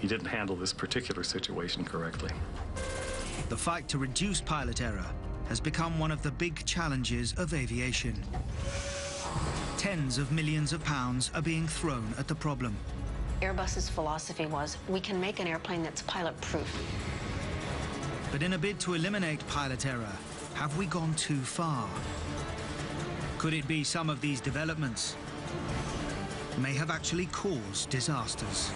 he didn't handle this particular situation correctly. The fight to reduce pilot error has become one of the big challenges of aviation. Tens of millions of pounds are being thrown at the problem. Airbus's philosophy was, we can make an airplane that's pilot-proof. But in a bid to eliminate pilot error, have we gone too far? Could it be some of these developments may have actually caused disasters?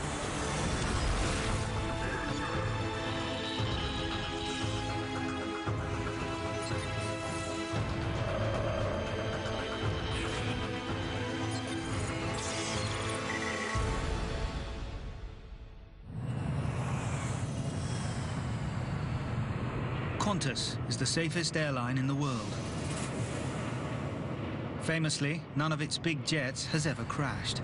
Qantas is the safest airline in the world. Famously, none of its big jets has ever crashed.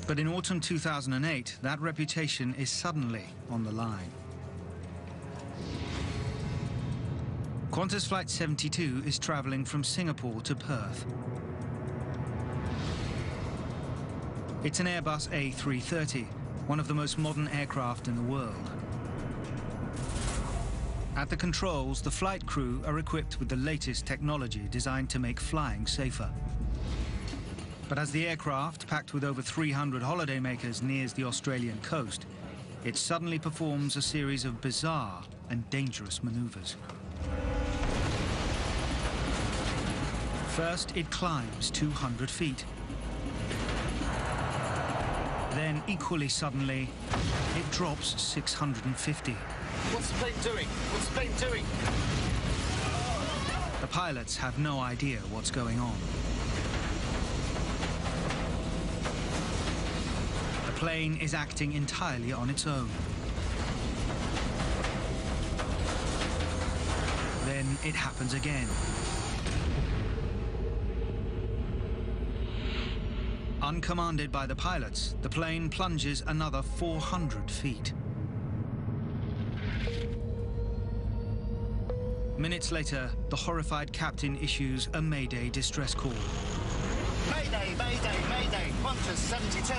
But in autumn 2008, that reputation is suddenly on the line. Qantas Flight 72 is traveling from Singapore to Perth. It's an Airbus A330, one of the most modern aircraft in the world. At the controls, the flight crew are equipped with the latest technology designed to make flying safer. But as the aircraft, packed with over 300 holidaymakers, nears the Australian coast, it suddenly performs a series of bizarre and dangerous maneuvers. First, it climbs 200 feet. Then, equally suddenly, it drops 650. What's the plane doing? What's the plane doing? The pilots have no idea what's going on. The plane is acting entirely on its own. Then it happens again. Uncommanded by the pilots, the plane plunges another 400 feet. Minutes later, the horrified captain issues a Mayday distress call. Mayday, Mayday, Mayday, Qantas 72.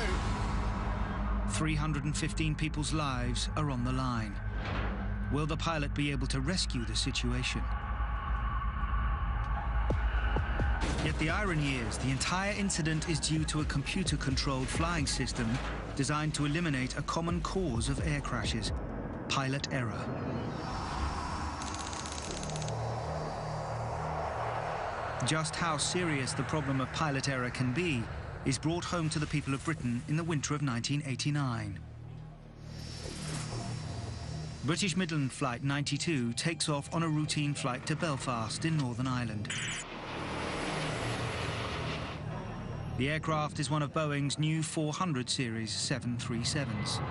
315 people's lives are on the line. Will the pilot be able to rescue the situation? Yet the irony is, the entire incident is due to a computer-controlled flying system designed to eliminate a common cause of air crashes: pilot error. Just how serious the problem of pilot error can be is brought home to the people of Britain in the winter of 1989. British Midland Flight 92 takes off on a routine flight to Belfast in Northern Ireland. The aircraft is one of Boeing's new 400 series 737s.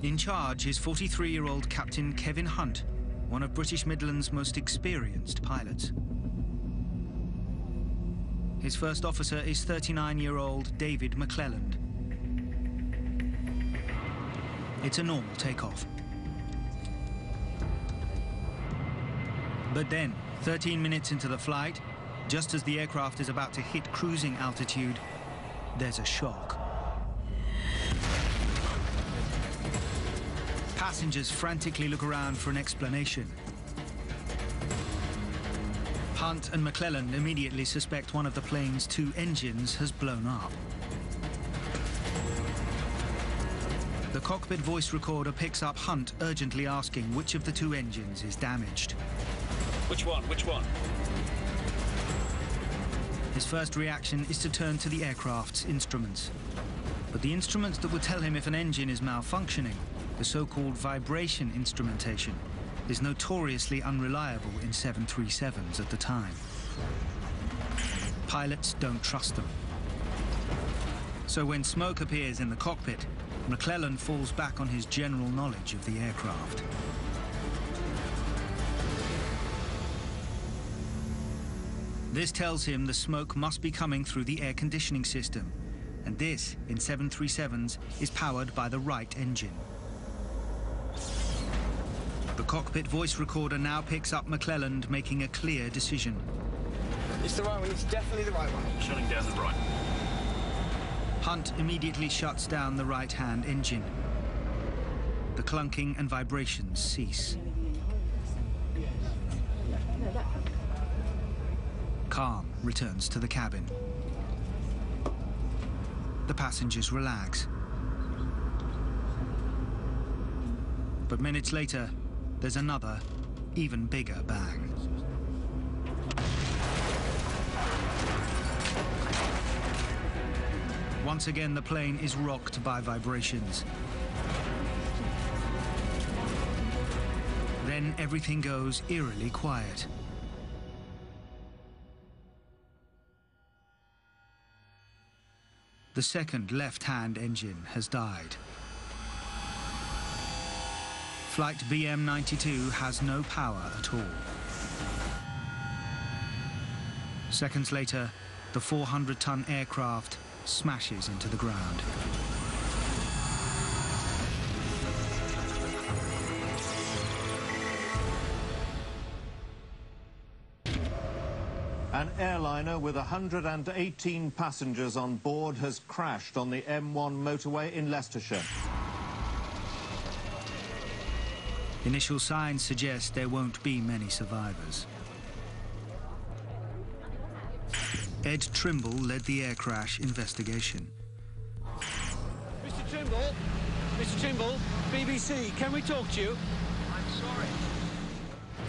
In charge is 43-year-old Captain Kevin Hunt, one of British Midland's most experienced pilots. His first officer is 39-year-old David McClelland. It's a normal takeoff. But then, 13 minutes into the flight, just as the aircraft is about to hit cruising altitude, there's a shock. Passengers frantically look around for an explanation. Hunt and McClelland immediately suspect one of the plane's two engines has blown up. The cockpit voice recorder picks up Hunt urgently asking which of the two engines is damaged. Which one? Which one? His first reaction is to turn to the aircraft's instruments. But the instruments that will tell him if an engine is malfunctioning, the so-called vibration instrumentation, is notoriously unreliable in 737s at the time. Pilots don't trust them. So when smoke appears in the cockpit, McClelland falls back on his general knowledge of the aircraft. This tells him the smoke must be coming through the air conditioning system, and this, in 737s, is powered by the right engine. The The cockpit voice recorder now picks up McClelland making a clear decision. It's the right one, it's definitely the right one. Shutting down the right. Hunt immediately shuts down the right-hand engine. The clunking and vibrations cease. Calm returns to the cabin. The passengers relax. But minutes later, there's another, even bigger bang. Once again, the plane is rocked by vibrations. Then everything goes eerily quiet. The second left-hand engine has died. Flight BM-92 has no power at all. Seconds later, the 400-ton aircraft smashes into the ground. An airliner with 118 passengers on board has crashed on the M1 motorway in Leicestershire. Initial signs suggest there won't be many survivors. Ed Trimble led the air crash investigation. Mr. Trimble, BBC, can we talk to you? I'm sorry.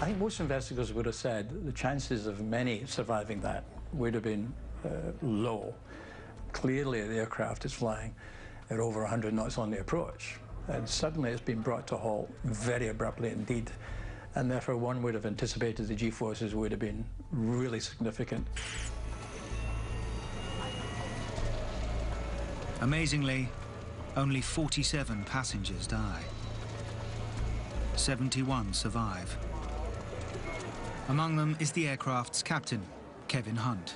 I think most investigators would have said the chances of many surviving that would have been low. Clearly, the aircraft is flying at over 100 knots on the approach, and suddenly it's been brought to a halt very abruptly indeed, and therefore one would have anticipated the G-forces would have been really significant. Amazingly, only 47 passengers die. 71 survive. Among them is the aircraft's captain, Kevin Hunt.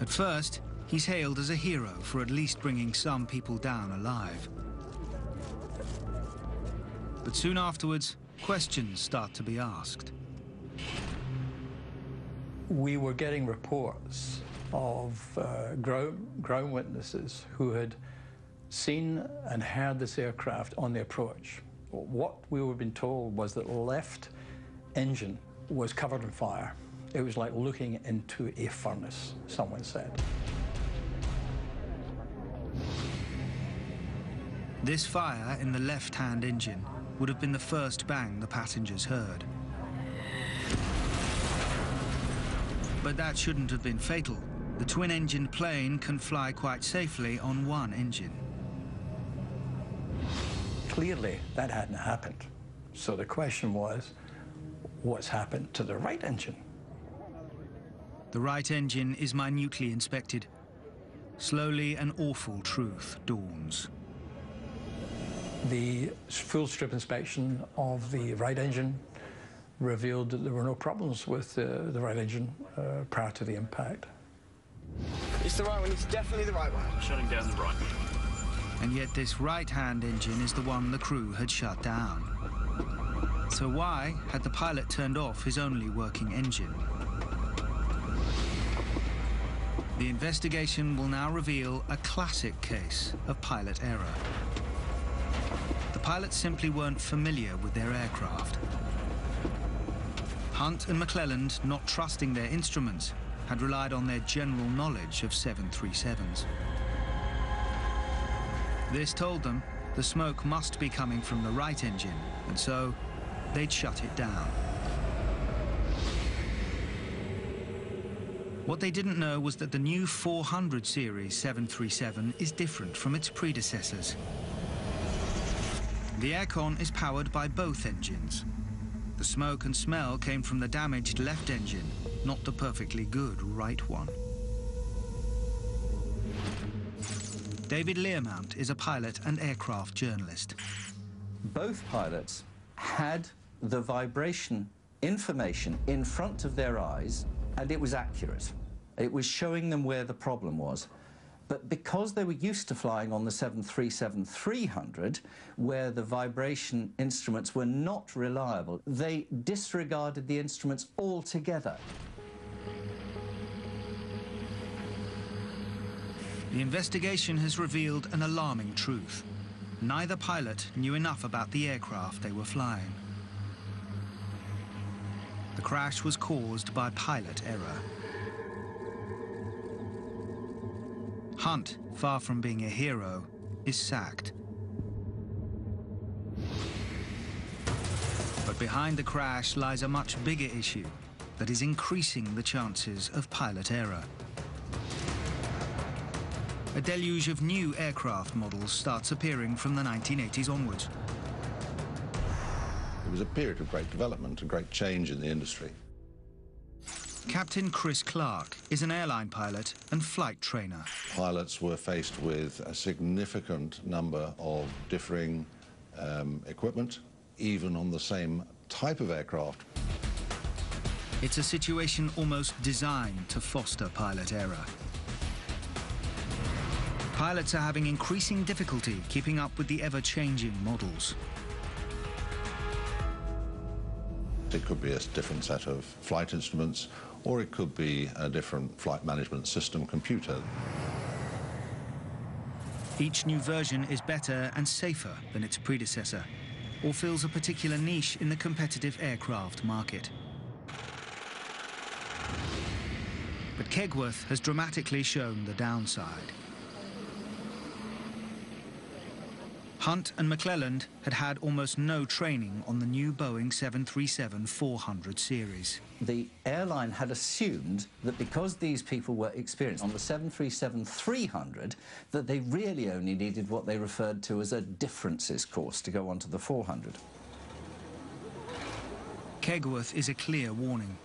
At first, he's hailed as a hero for at least bringing some people down alive. But soon afterwards, questions start to be asked. We were getting reports of ground witnesses who had seen and heard this aircraft on the approach. What we were being told was that the left engine was covered in fire. It was like looking into a furnace, someone said. This fire in the left-hand engine would have been the first bang the passengers heard. But that shouldn't have been fatal. The twin-engined plane can fly quite safely on one engine. Clearly, that hadn't happened. So the question was, what's happened to the right engine? The right engine is minutely inspected. Slowly, an awful truth dawns. The full strip inspection of the right engine revealed that there were no problems with the right engine prior to the impact. It's the right one, it's definitely the right one. Shutting down the right. And yet this right-hand engine is the one the crew had shut down. So why had the pilot turned off his only working engine? The investigation will now reveal a classic case of pilot error. The pilots simply weren't familiar with their aircraft. Hunt and McClelland, not trusting their instruments, had relied on their general knowledge of 737s. This told them the smoke must be coming from the right engine, and so they'd shut it down. What they didn't know was that the new 400 series 737 is different from its predecessors. The aircon is powered by both engines. The smoke and smell came from the damaged left engine, not the perfectly good right one. David Learmount is a pilot and aircraft journalist. Both pilots had the vibration information in front of their eyes, and it was accurate. It was showing them where the problem was. But because they were used to flying on the 737-300, where the vibration instruments were not reliable, they disregarded the instruments altogether. The investigation has revealed an alarming truth. Neither pilot knew enough about the aircraft they were flying. The crash was caused by pilot error. Hunt, far from being a hero, is sacked. But behind the crash lies a much bigger issue that is increasing the chances of pilot error. A deluge of new aircraft models starts appearing from the 1980s onwards. It was a period of great development and great change in the industry. Captain Chris Clark is an airline pilot and flight trainer. Pilots were faced with a significant number of differing equipment, even on the same type of aircraft. It's a situation almost designed to foster pilot error. Pilots are having increasing difficulty keeping up with the ever-changing models. It could be a different set of flight instruments, or it could be a different flight management system computer. Each new version is better and safer than its predecessor, or fills a particular niche in the competitive aircraft market. But Kegworth has dramatically shown the downside. Hunt and McClelland had had almost no training on the new Boeing 737-400 series. The airline had assumed that because these people were experienced on the 737-300, that they really only needed what they referred to as a differences course to go onto the 400. Kegworth is a clear warning.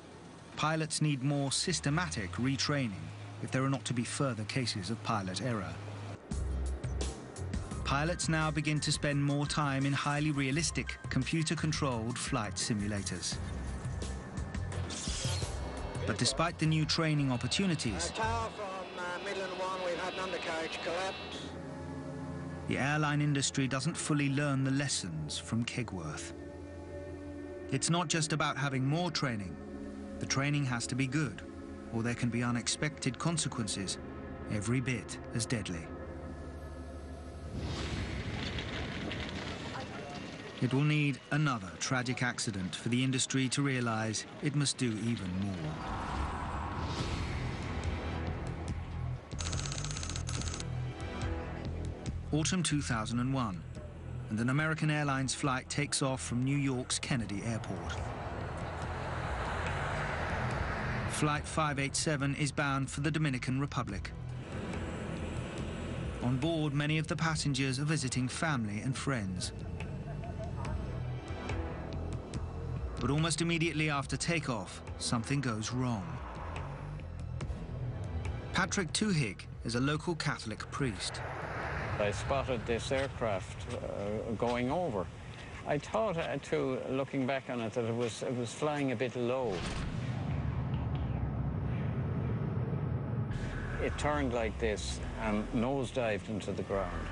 Pilots need more systematic retraining if there are not to be further cases of pilot error. Pilots now begin to spend more time in highly realistic, computer-controlled flight simulators. But despite the new training opportunities, Tower from Midland 1, we've had an undercarriage collapse. the airline industry doesn't fully learn the lessons from Kegworth. It's not just about having more training. The training has to be good, or there can be unexpected consequences, every bit as deadly. It will need another tragic accident for the industry to realize it must do even more. Autumn 2001, and an American Airlines flight takes off from New York's Kennedy Airport. Flight 587 is bound for the Dominican Republic. On board, many of the passengers are visiting family and friends. But almost immediately after takeoff, something goes wrong. Patrick Tuhig is a local Catholic priest. I spotted this aircraft going over. I thought, looking back on it, that it was flying a bit low. It turned like this and nosedived into the ground.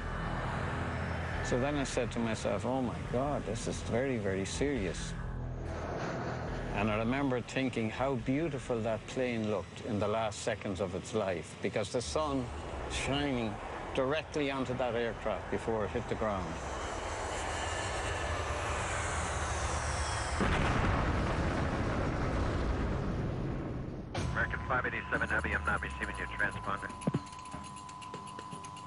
So then I said to myself, oh my God, this is very, very serious. And I remember thinking how beautiful that plane looked in the last seconds of its life, because the sun shining directly onto that aircraft before it hit the ground. American 587 Heavy, I'm not receiving your transponder.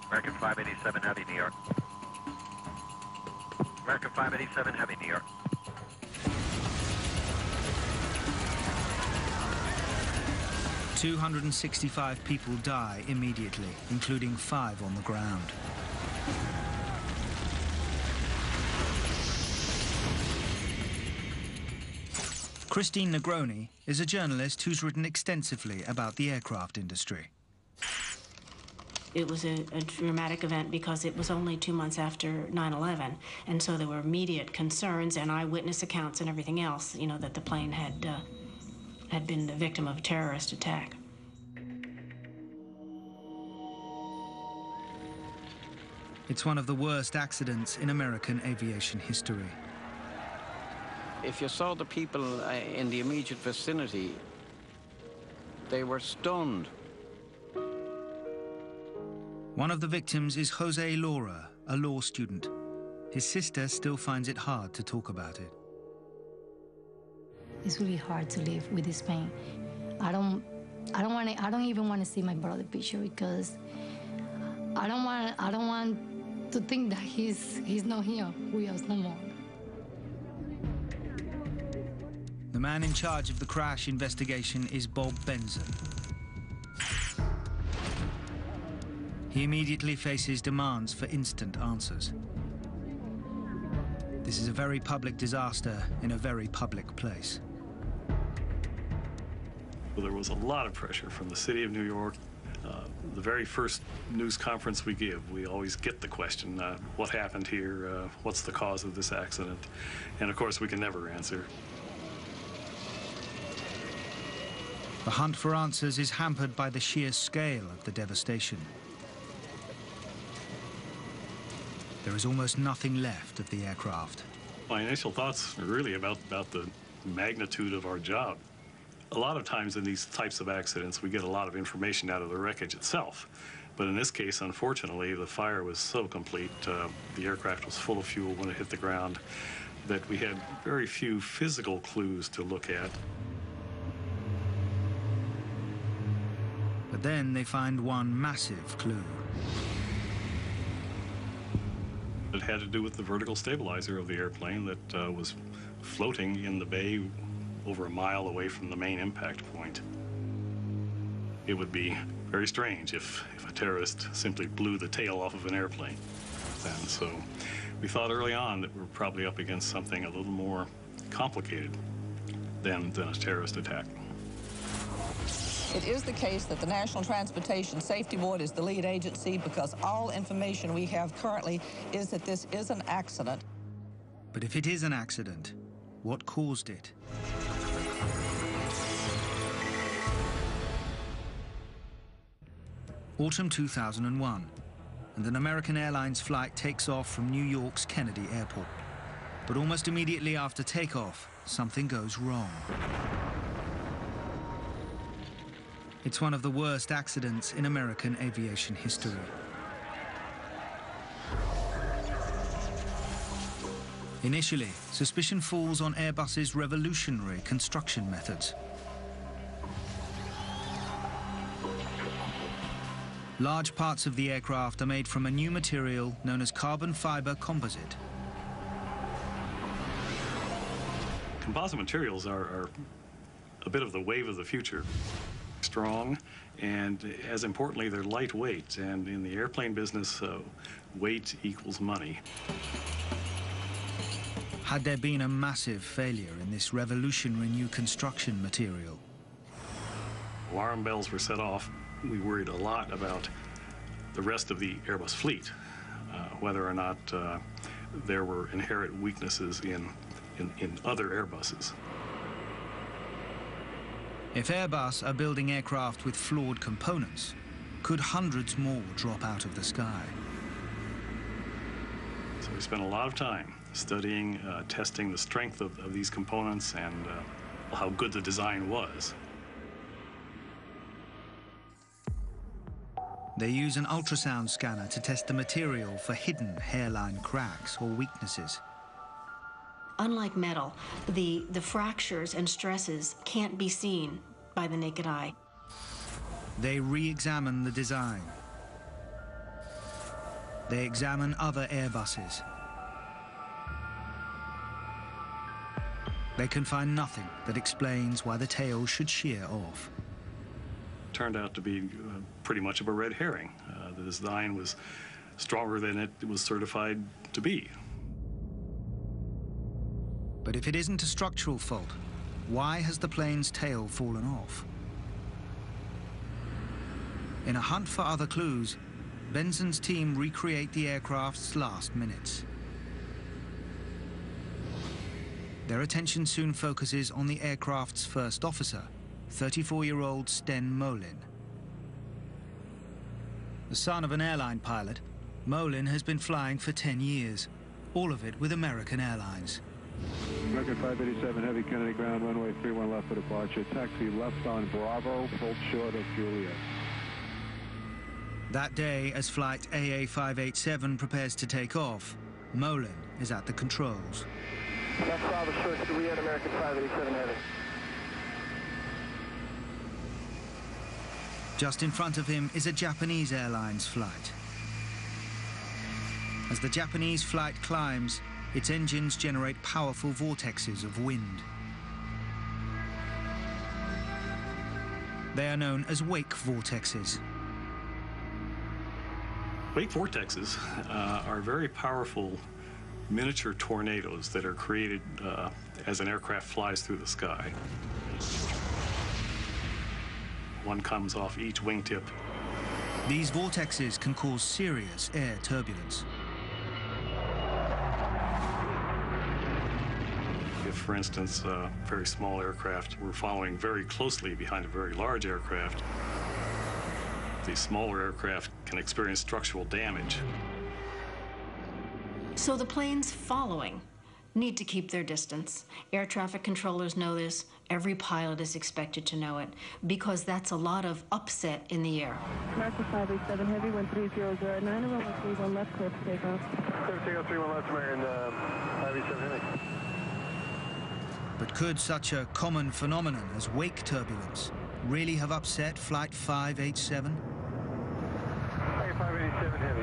American 587 Heavy, New York. American 587 Heavy, New York. "265 people die immediately, including 5 on the ground. Christine Negroni is a journalist who's written extensively about the aircraft industry. It was a dramatic event because it was only 2 months after 9/11, and so there were immediate concerns and eyewitness accounts and everything else, you know, that the plane had been the victim of a terrorist attack. It's one of the worst accidents in American aviation history. If you saw the people in the immediate vicinity, they were stunned. One of the victims is Jose Laura, a law student. His sister still finds it hard to talk about it. It's really hard to live with this pain. I don't even want to see my brother picture because I don't want to think that he's not here with us no more. The man in charge of the crash investigation is Bob Benson. He immediately faces demands for instant answers. This is a very public disaster in a very public place. Well, there was a lot of pressure from the city of New York. The very first news conference we give, we always get the question, what happened here? What's the cause of this accident? And of course, we can never answer. The hunt for answers is hampered by the sheer scale of the devastation. There is almost nothing left of the aircraft. My initial thoughts are really about the magnitude of our job. A lot of times in these types of accidents, we get a lot of information out of the wreckage itself. But in this case, unfortunately, the fire was so complete, the aircraft was full of fuel when it hit the ground, that we had very few physical clues to look at. But then they find one massive clue. It had to do with the vertical stabilizer of the airplane that was floating in the bay over a mile away from the main impact point. It would be very strange if a terrorist simply blew the tail off of an airplane. And so we thought early on that we were probably up against something a little more complicated than a terrorist attack. It is the case that the National Transportation Safety Board is the lead agency because all information we have currently is that this is an accident. But if it is an accident, what caused it? Autumn 2001, and an American Airlines flight takes off from New York's Kennedy Airport. But almost immediately after takeoff, something goes wrong. It's one of the worst accidents in American aviation history. Initially, suspicion falls on Airbus's revolutionary construction methods. Large parts of the aircraft are made from a new material known as carbon fiber composite. Composite materials are a bit of the wave of the future. Strong, and as importantly, they're lightweight. And in the airplane business, weight equals money. Had there been a massive failure in this revolutionary new construction material? Alarm bells were set off. We worried a lot about the rest of the Airbus fleet, whether or not there were inherent weaknesses in other Airbuses. If Airbus are building aircraft with flawed components, could hundreds more drop out of the sky? So we spent a lot of time studying, testing the strength of these components and how good the design was. They use an ultrasound scanner to test the material for hidden hairline cracks or weaknesses. Unlike metal, the fractures and stresses can't be seen by the naked eye. They re-examine the design. They examine other Airbuses. They can find nothing that explains why the tail should shear off. Turned out to be pretty much of a red herring. The design was stronger than it was certified to be. But if it isn't a structural fault, why has the plane's tail fallen off? In a hunt for other clues, Benson's team recreate the aircraft's last minutes. Their attention soon focuses on the aircraft's first officer, 34-year-old Sten Molin. The son of an airline pilot, Molin has been flying for 10 years, all of it with American Airlines. American 587 Heavy, Kennedy ground, runway 31 left for departure. Taxi left on Bravo, hold short of Juliet. That day, as flight AA587 prepares to take off, Molin is at the controls. Left Bravo short, Juliet, American 587 Heavy. Just in front of him is a Japanese Airlines flight. As the Japanese flight climbs, its engines generate powerful vortexes of wind. They are known as wake vortexes. Wake vortexes are very powerful miniature tornadoes that are created as an aircraft flies through the sky. One comes off each wingtip. These vortexes can cause serious air turbulence. If, for instance, a very small aircraft were following very closely behind a very large aircraft, the smaller aircraft can experience structural damage. So the planes following need to keep their distance. Air traffic controllers know this. Every pilot is expected to know it, because that's a lot of upset in the air. American 587 Heavy, 1300, 9 runway 31 left, clear for takeoff. 17031 left, American 587 Heavy. But could such a common phenomenon as wake turbulence really have upset Flight 587? 587 Heavy.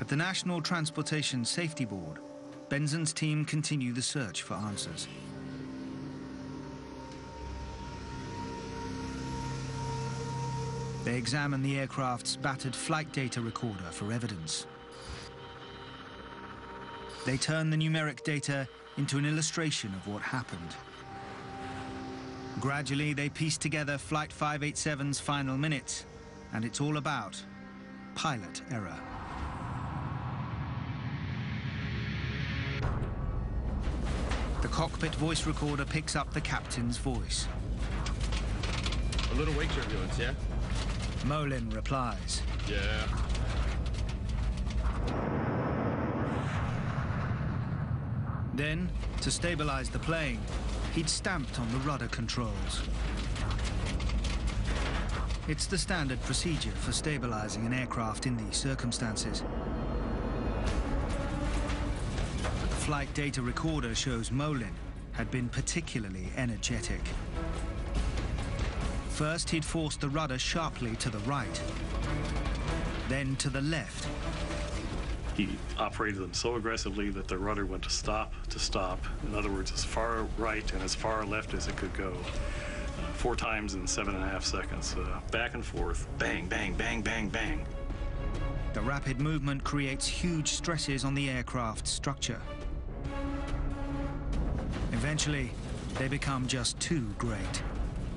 At the National Transportation Safety Board, Benson's team continue the search for answers. They examine the aircraft's battered flight data recorder for evidence. They turn the numeric data into an illustration of what happened. Gradually, they piece together Flight 587's final minutes, and it's all about pilot error. The cockpit voice recorder picks up the captain's voice. A little wake turbulence, yeah? Molin replies. Yeah. Then, to stabilize the plane, he'd stamped on the rudder controls. It's the standard procedure for stabilizing an aircraft in these circumstances. But the flight data recorder shows Molin had been particularly energetic. First, he'd forced the rudder sharply to the right, then to the left. He operated them so aggressively that the rudder went to stop. In other words, as far right and as far left as it could go. 4 times in 7.5 seconds. Back and forth, bang, bang, bang, bang, bang. The rapid movement creates huge stresses on the aircraft's structure. Eventually, they become just too great.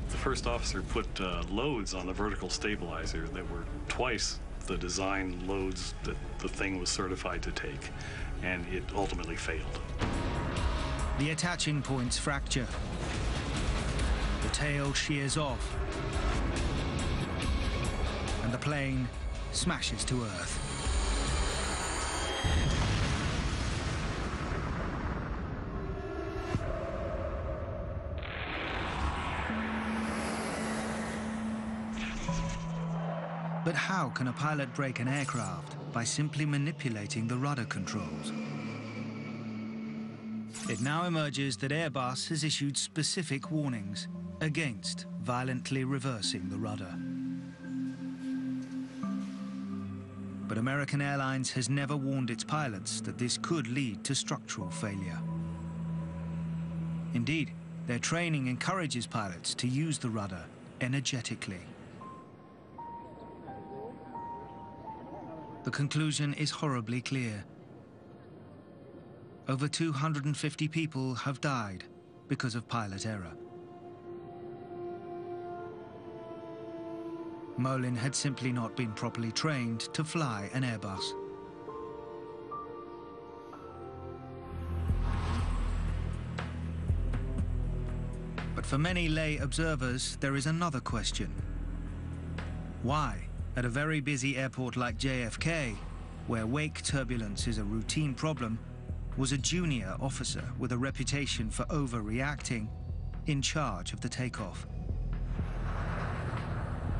The first officer put loads on the vertical stabilizer that were twice the design loads that the thing was certified to take, and it ultimately failed. The attaching points fracture. The tail shears off, and the plane smashes to earth. But how can a pilot break an aircraft by simply manipulating the rudder controls? It now emerges that Airbus has issued specific warnings against violently reversing the rudder. But American Airlines has never warned its pilots that this could lead to structural failure. Indeed, their training encourages pilots to use the rudder energetically. The conclusion is horribly clear. Over 250 people have died because of pilot error. Molin had simply not been properly trained to fly an Airbus. But for many lay observers, there is another question. Why, at a very busy airport like JFK, where wake turbulence is a routine problem, was a junior officer with a reputation for overreacting in charge of the takeoff?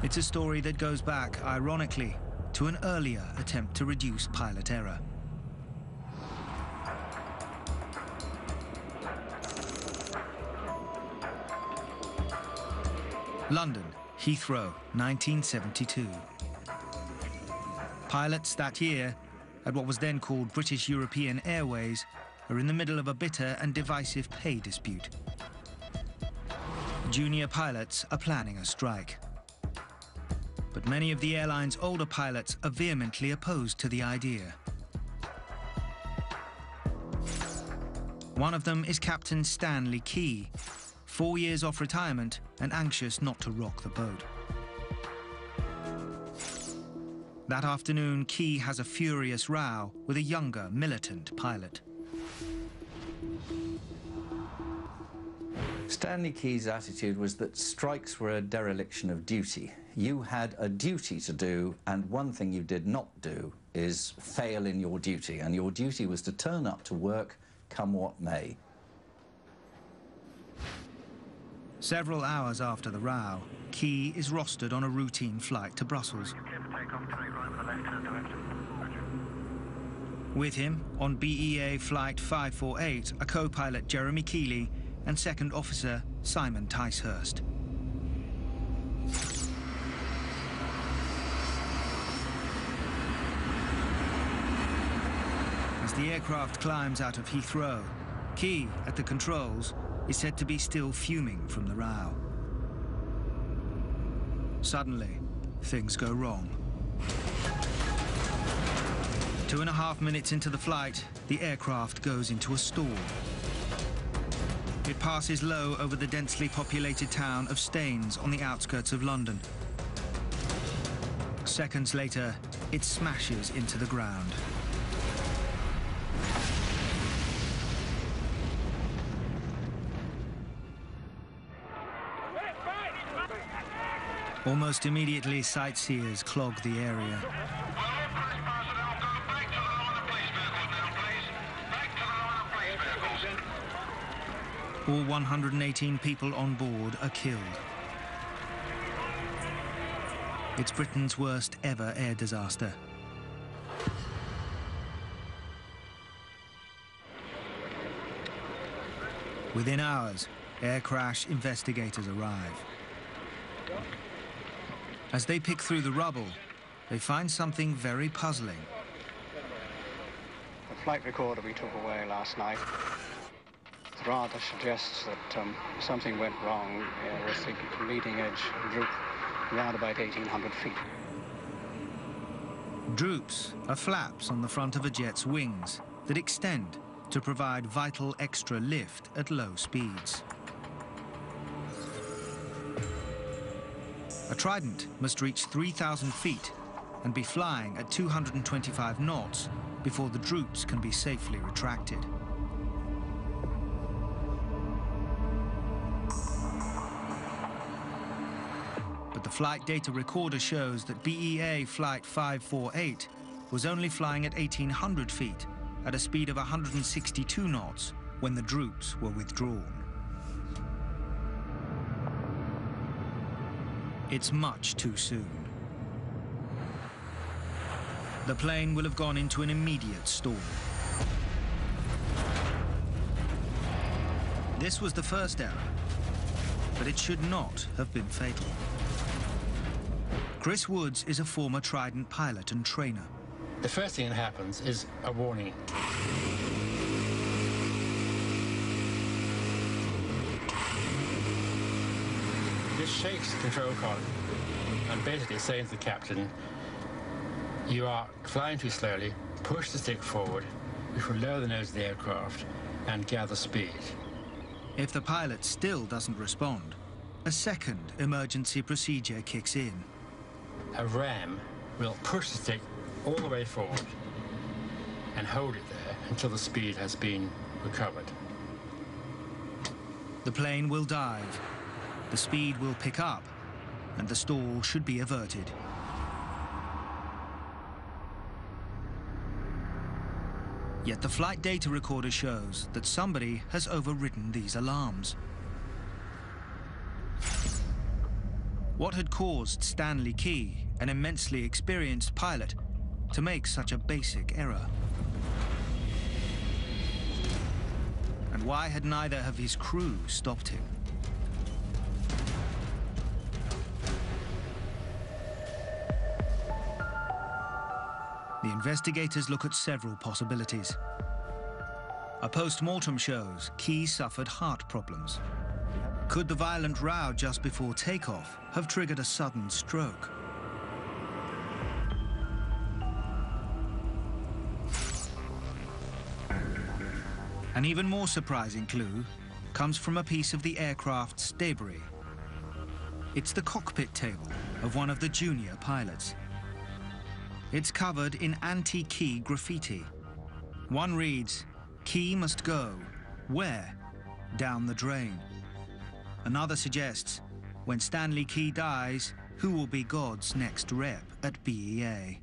It's a story that goes back, ironically, to an earlier attempt to reduce pilot error. London, Heathrow, 1972. Pilots that year, at what was then called British European Airways, are in the middle of a bitter and divisive pay dispute. Junior pilots are planning a strike. But many of the airline's older pilots are vehemently opposed to the idea. One of them is Captain Stanley Key, 4 years off retirement and anxious not to rock the boat. That afternoon, Key has a furious row with a younger, militant pilot. Stanley Key's attitude was that strikes were a dereliction of duty. You had a duty to do, and one thing you did not do is fail in your duty, and your duty was to turn up to work, come what may. Several hours after the row, Key is rostered on a routine flight to Brussels. With him, on BEA Flight 548, are co-pilot Jeremy Keeley and second officer Simon Ticehurst. As the aircraft climbs out of Heathrow, Key, at the controls, is said to be still fuming from the row. Suddenly, things go wrong. 2.5 minutes into the flight, the aircraft goes into a stall. It passes low over the densely populated town of Staines on the outskirts of London. Seconds later, it smashes into the ground. Almost immediately, sightseers clog the area. All 118 people on board are killed. It's Britain's worst ever air disaster. Within hours, air crash investigators arrive. As they pick through the rubble, they find something very puzzling. The flight recorder we took away last night rather suggests that something went wrong with the leading edge droop around about 1,800 feet. Droops are flaps on the front of a jet's wings that extend to provide vital extra lift at low speeds. A Trident must reach 3,000 feet and be flying at 225 knots before the droops can be safely retracted. But the flight data recorder shows that BEA Flight 548 was only flying at 1,800 feet at a speed of 162 knots when the droops were withdrawn. It's much too soon. The plane will have gone into an immediate stall. This was the first error, but it should not have been fatal. Chris Woods is a former Trident pilot and trainer. The first thing that happens is a warning. This shakes the control column and basically saying to the captain, you are flying too slowly, push the stick forward, which will lower the nose of the aircraft and gather speed. If the pilot still doesn't respond, a second emergency procedure kicks in. A ram will push the stick all the way forward and hold it there until the speed has been recovered. The plane will dive, the speed will pick up, and the stall should be averted. Yet the flight data recorder shows that somebody has overridden these alarms. What had caused Stanley Key, an immensely experienced pilot, to make such a basic error? And why had neither of his crew stopped him? The investigators look at several possibilities. A post-mortem shows Key suffered heart problems. Could the violent row just before takeoff have triggered a sudden stroke? An even more surprising clue comes from a piece of the aircraft's debris. It's the cockpit table of one of the junior pilots. It's covered in anti-Key graffiti. One reads, "Key must go. Where? Down the drain." Another suggests, when Stanley Key dies, who will be God's next rep at BEA?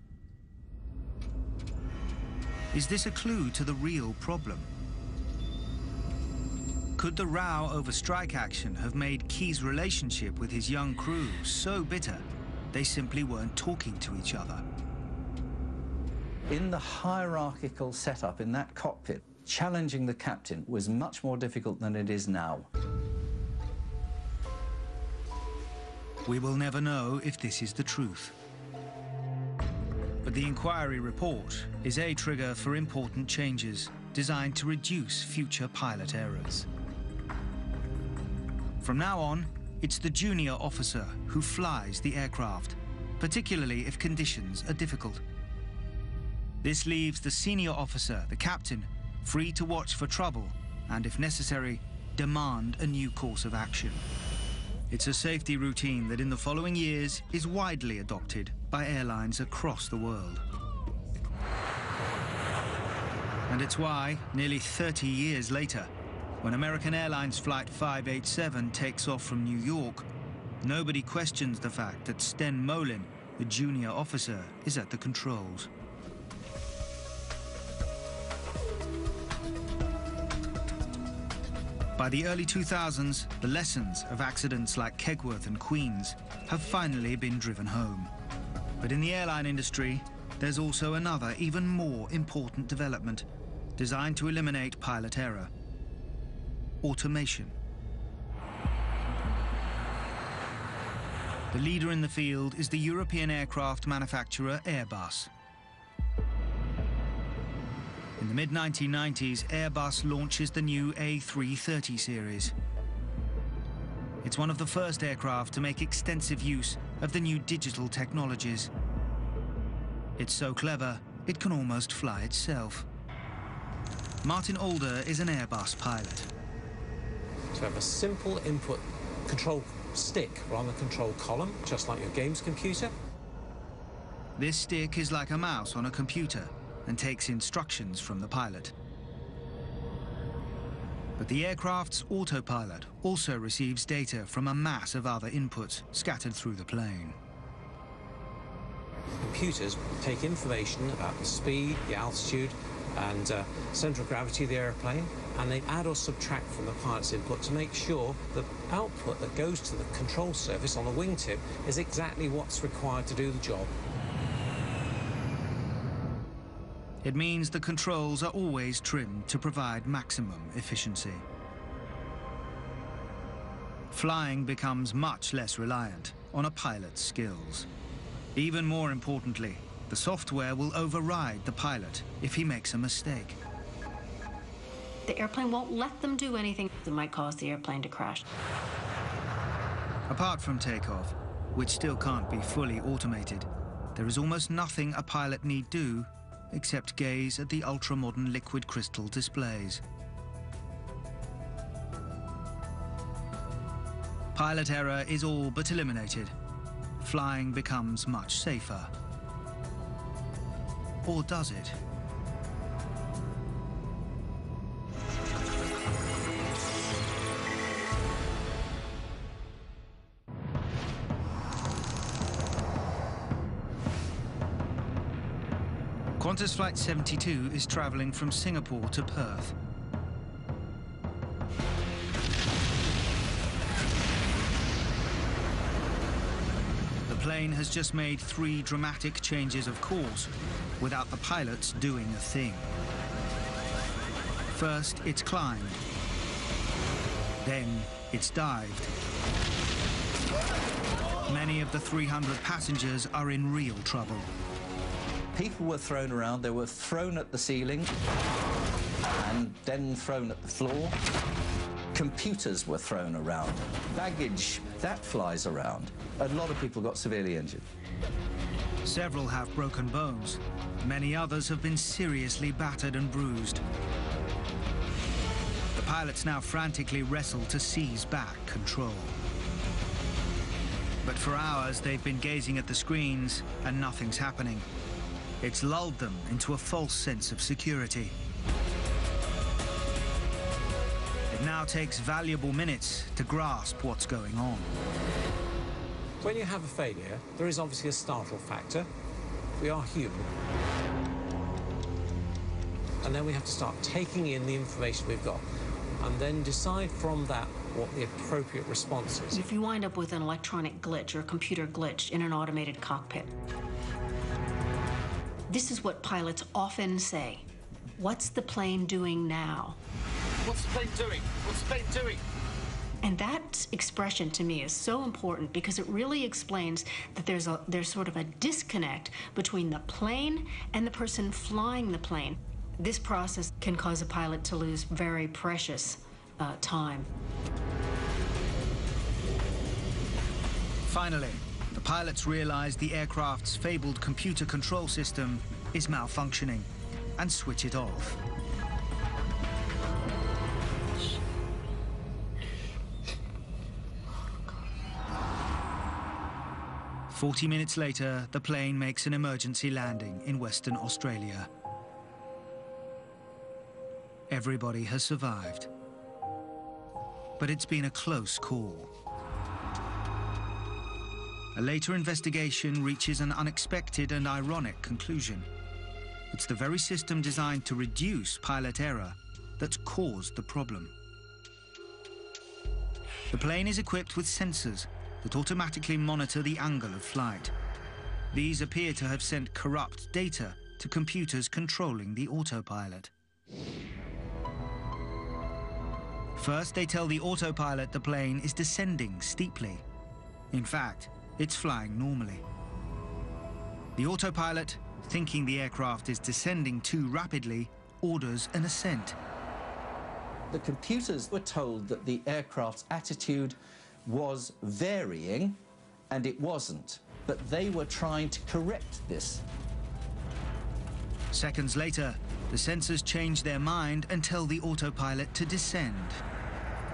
Is this a clue to the real problem? Could the row over strike action have made Key's relationship with his young crew so bitter they simply weren't talking to each other? In the hierarchical setup in that cockpit, challenging the captain was much more difficult than it is now. We will never know if this is the truth. But the inquiry report is a trigger for important changes designed to reduce future pilot errors. From now on, it's the junior officer who flies the aircraft, particularly if conditions are difficult. This leaves the senior officer, the captain, free to watch for trouble and, if necessary, demand a new course of action. It's a safety routine that in the following years is widely adopted by airlines across the world. And it's why, nearly 30 years later, when American Airlines Flight 587 takes off from New York, nobody questions the fact that Sten Molin, the junior officer, is at the controls. By the early 2000s, the lessons of accidents like Kegworth and Queen's have finally been driven home. But in the airline industry, there's also another, even more important development designed to eliminate pilot error: automation. The leader in the field is the European aircraft manufacturer Airbus. In the mid-1990s, Airbus launches the new A330 series. It's one of the first aircraft to make extensive use of the new digital technologies. It's so clever, it can almost fly itself. Martin Alder is an Airbus pilot. To have a simple input control stick on the control column, just like your games computer. This stick is like a mouse on a computer and takes instructions from the pilot. But the aircraft's autopilot also receives data from a mass of other inputs scattered through the plane. Computers take information about the speed, the altitude, and center of gravity of the airplane, and they add or subtract from the pilot's input to make sure the output that goes to the control surface on the wingtip is exactly what's required to do the job. It means the controls are always trimmed to provide maximum efficiency. Flying becomes much less reliant on a pilot's skills. Even more importantly, the software will override the pilot if he makes a mistake. The airplane won't let them do anything that might cause the airplane to crash. Apart from takeoff, which still can't be fully automated, there is almost nothing a pilot need do except gaze at the ultra-modern liquid crystal displays. Pilot error is all but eliminated. Flying becomes much safer. Or does it? Qantas Flight 72 is travelling from Singapore to Perth. The plane has just made 3 dramatic changes of course, without the pilots doing a thing. First, it's climbed. Then, it's dived. Many of the 300 passengers are in real trouble. People were thrown around. They were thrown at the ceiling and then thrown at the floor. Computers were thrown around. Baggage, that flies around. A lot of people got severely injured. Several have broken bones. Many others have been seriously battered and bruised. The pilots now frantically wrestle to seize back control. But for hours, they've been gazing at the screens and nothing's happening. It's lulled them into a false sense of security. It now takes valuable minutes to grasp what's going on. When you have a failure, there is obviously a startle factor. We are human. And then we have to start taking in the information we've got and then decide from that what the appropriate response is. If you wind up with an electronic glitch or a computer glitch in an automated cockpit, this is what pilots often say. What's the plane doing now? What's the plane doing? What's the plane doing? And that expression to me is so important because it really explains that there's sort of a disconnect between the plane and the person flying the plane. This process can cause a pilot to lose very precious time. Finally, the pilots realize the aircraft's fabled computer control system is malfunctioning and switch it off. "40 minutes later, the plane makes an emergency landing in Western Australia. Everybody has survived. But it's been a close call. A later investigation reaches an unexpected and ironic conclusion. It's the very system designed to reduce pilot error that's caused the problem. The plane is equipped with sensors that automatically monitor the angle of flight. These appear to have sent corrupt data to computers controlling the autopilot. First, they tell the autopilot the plane is descending steeply. In fact, it's flying normally. The autopilot, thinking the aircraft is descending too rapidly, orders an ascent. The computers were told that the aircraft's attitude was varying, and it wasn't. But they were trying to correct this. Seconds later, the sensors change their mind and tell the autopilot to descend.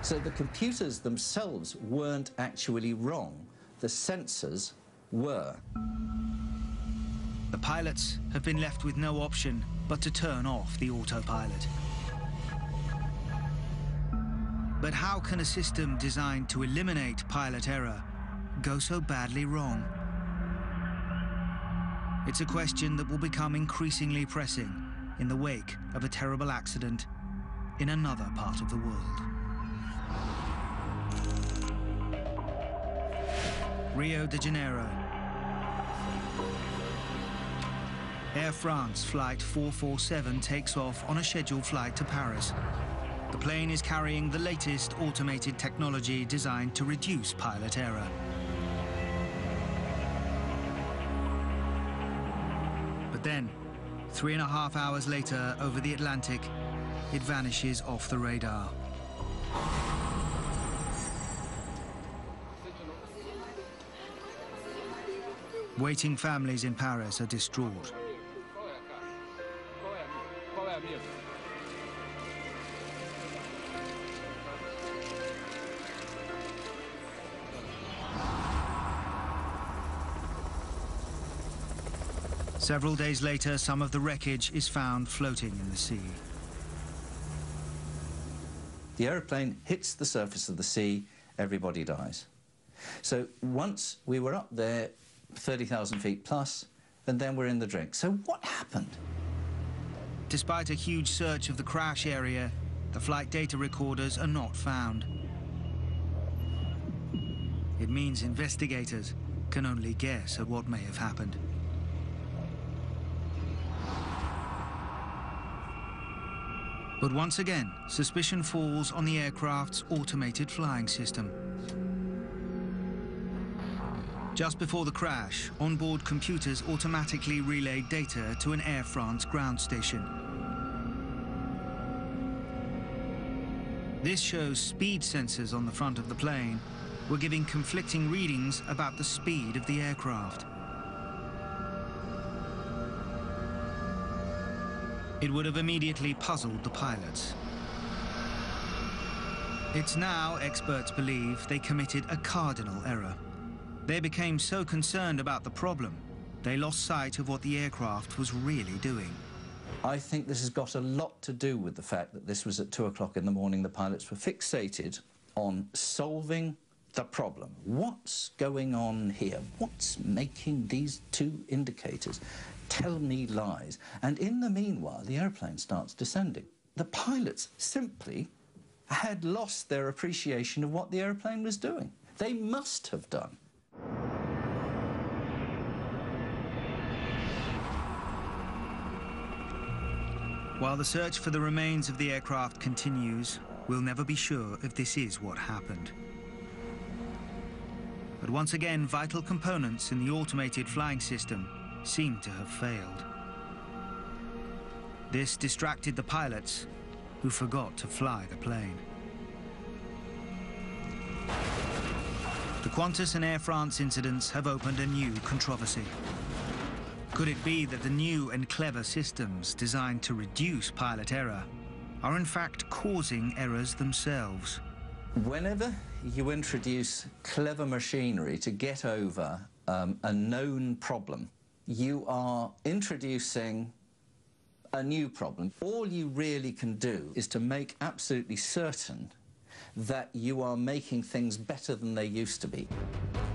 So the computers themselves weren't actually wrong. The sensors were. The pilots have been left with no option but to turn off the autopilot. But how can a system designed to eliminate pilot error go so badly wrong? It's a question that will become increasingly pressing in the wake of a terrible accident in another part of the world. Rio de Janeiro. Air France Flight 447 takes off on a scheduled flight to Paris. The plane is carrying the latest automated technology designed to reduce pilot error. But then, 3.5 hours later, over the Atlantic, it vanishes off the radar. Waiting families in Paris are distraught. Several days later, some of the wreckage is found floating in the sea. The aeroplane hits the surface of the sea, everybody dies. So once we were up there, 30,000 feet plus, and then we're in the drink. So what happened? Despite a huge search of the crash area, the flight data recorders are not found. It means investigators can only guess at what may have happened. But once again, suspicion falls on the aircraft's automated flying system. Just before the crash, onboard computers automatically relayed data to an Air France ground station. This shows speed sensors on the front of the plane were giving conflicting readings about the speed of the aircraft. It would have immediately puzzled the pilots. It's now, experts believe, they committed a cardinal error. They became so concerned about the problem, they lost sight of what the aircraft was really doing. I think this has got a lot to do with the fact that this was at 2 o'clock in the morning. The pilots were fixated on solving the problem. What's going on here? What's making these two indicators tell me lies? And in the meanwhile, the airplane starts descending. The pilots simply had lost their appreciation of what the airplane was doing. They must have done. While the search for the remains of the aircraft continues, we'll never be sure if this is what happened. But once again, vital components in the automated flying system seem to have failed. This distracted the pilots, who forgot to fly the plane. The Qantas and Air France incidents have opened a new controversy. Could it be that the new and clever systems designed to reduce pilot error are in fact causing errors themselves? Whenever you introduce clever machinery to get over a known problem, you are introducing a new problem. All you really can do is to make absolutely certain that you are making things better than they used to be.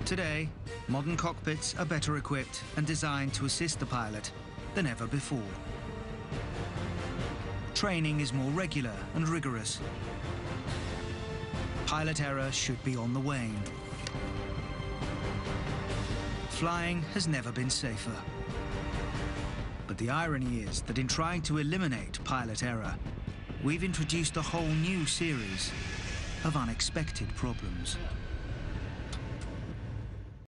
Today, modern cockpits are better equipped and designed to assist the pilot than ever before. Training is more regular and rigorous. Pilot error should be on the wane. Flying has never been safer. But the irony is that in trying to eliminate pilot error, we've introduced a whole new series of unexpected problems.